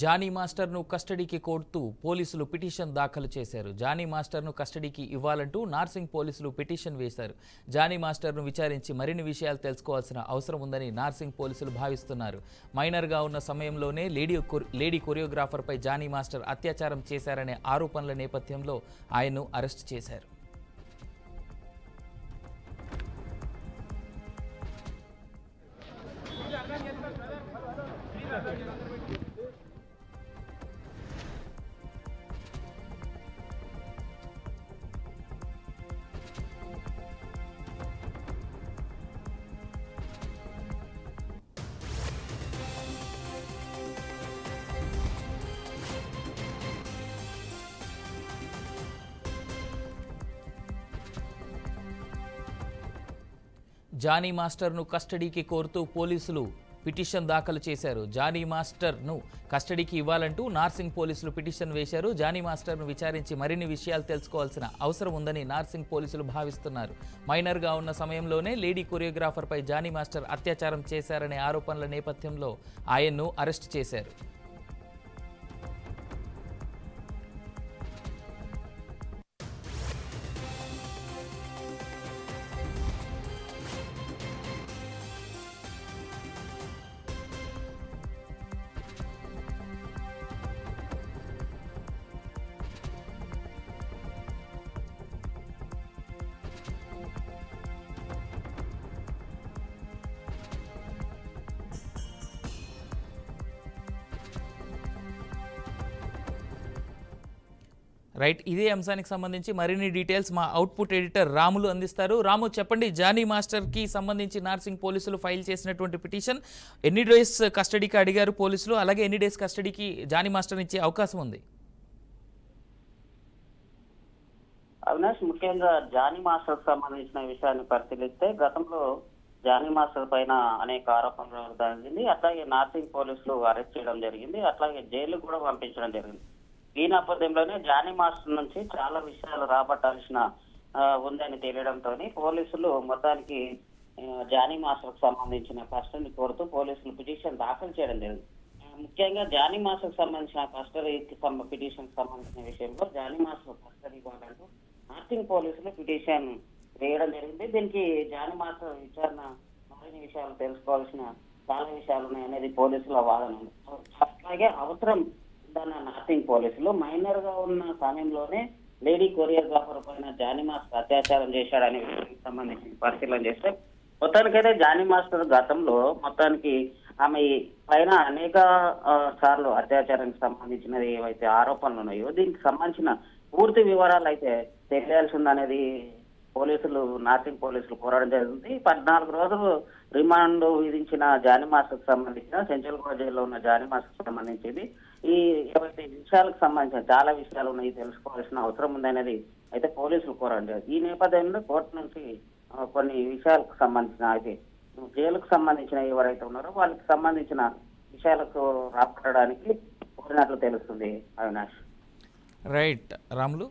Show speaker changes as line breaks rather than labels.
Johnny మాస్టర్ను కస్టడీకి కోరుతూ పోలీసులు పిటిషన్ దాఖలు చేశారు. జానీ మాస్టర్ను కస్టడీకి ఇవ్వాలంటూ నార్సింగ్ పోలీసులు పిటిషన్ వేశారు. జానీ మాస్టర్ను విచారించి మరిన్ని విషయాలు తెలుసుకోవాల్సిన అవసరం ఉందని నార్సింగ్ పోలీసులు భావిస్తున్నారు. మైనర్గా ఉన్న సమయంలోనే లేడీ కొరియోగ్రాఫర్పై జానీ మాస్టర్ అత్యాచారం చేశారనే ఆరోపణల నేపథ్యంలో ఆయన్ను అరెస్ట్ చేశారు. జానీ మాస్టర్ను కస్టడీకి కోరుతూ పోలీసులు పిటిషన్ దాఖలు చేశారు. జానీ మాస్టర్ను కస్టడీకి ఇవ్వాలంటూ నార్సింగ్ పోలీసులు పిటిషన్ వేశారు. జానీ మాస్టర్ను విచారించి మరిన్ని విషయాలు తెలుసుకోవాల్సిన అవసరం ఉందని నార్సింగ్ పోలీసులు భావిస్తున్నారు. మైనర్గా ఉన్న సమయంలోనే లేడీ కొరియోగ్రాఫర్పై జానీ మాస్టర్ అత్యాచారం చేశారనే ఆరోపణల నేపథ్యంలో ఆయన్ను అరెస్ట్ చేశారు. రైట్, ఇదే అంశానికి సంబంధించి మరిన్ని డీటెయిల్స్ మా అవుట్పుట్ ఎడిటర్ రాములు అందిస్తారు. రాము, చెప్పండి, జానీ మాస్టర్కి సంబంధించి నార్సింగ్ పోలీసులు ఫైల్ చేసినటువంటి పిటిషన్ ఎన్ని డేస్ కస్టడీకి అడిగారు పోలీసులు, అలాగే ఎన్ని డేస్ కస్టడీకి జానీ మాస్టర్ ఇచ్చే అవకాశం ఉంది?
అవినాష్, ముఖ్యంగా జానీ మాస్టర్ సంబంధించిన విషయాన్ని పరిశీలిస్తే గతంలో జానీ మాస్టర్ పైన అనేక ఆరోపణలు జరిగింది. అట్లాగే నార్సింగ్ పోలీసులు అరెస్ట్ చేయడం జరిగింది, అట్లాగే జైలు కూడా పంపించడం జరిగింది. ఈ నేపథ్యంలోనే జానీ మాస్టర్ నుంచి చాలా విషయాలు రాబట్టాల్సిన ఉందని తెలియడంతో పోలీసులు మొత్తానికి జానీ మాస్టర్ సంబంధించిన కస్టడీని కోరుతూ పోలీసులు పిటిషన్ దాఖలు చేయడం జరిగింది. ముఖ్యంగా జానీ మాస్టర్ సంబంధించిన కస్టడీకి పిటిషన్ సంబంధించిన విషయంలో జానీ మాస్టర్ కస్టడీ ఇవ్వాలంటూ నార్సింగ్ పోలీసులు పిటిషన్ వేయడం జరిగింది. దీనికి జానీ మాస్టర్ విచారణ మరిన్ని విషయాలు తెలుసుకోవాల్సిన చాలా విషయాలు ఉన్నాయనేది పోలీసుల వాదన ఉంది. అలాగే అవసరం నార్సింగ్ పోలీసులు మైనర్ గా ఉన్న సమయంలోనే లేడీ కొరియోగ్రాఫర్ పైన జానీ మాస్టర్ అత్యాచారం చేశాడనే విషయానికి సంబంధించి పరిశీలన చేస్తే మొత్తానికైతే జానీ మాస్టర్ గతంలో మొత్తానికి ఆమె పైన అనేక సార్లు అత్యాచారానికి సంబంధించినది ఏవైతే ఆరోపణలు ఉన్నాయో దీనికి సంబంధించిన పూర్తి వివరాలు అయితే తెలియాల్సి ఉందనేది పోలీసులు నార్సింగ్ పోలీసులు కోరడం జరిగింది. 14 రోజులు రిమాండ్ విధించిన జానీ మాస్టర్ సంబంధించిన సెంట్రల్ కోర్టు జైల్లో ఉన్న జానీ మాస్టర్ సంబంధించింది ఈ ఏవైతే విషయాలకు సంబంధించిన చాలా విషయాలు ఉన్నాయి తెలుసుకోవాల్సిన అవసరం ఉందనేది అయితే పోలీసులు కోరడం జరిగింది. ఈ నేపథ్యంలో కోర్టు నుంచి కొన్ని విషయాలకు సంబంధించిన అయితే జైలుకు సంబంధించిన ఎవరైతే ఉన్నారో వాళ్ళకి సంబంధించిన విషయాలకు రాబట్టడానికి కోరినట్లు తెలుస్తుంది. అవినాష్.
రైట్ రాములు.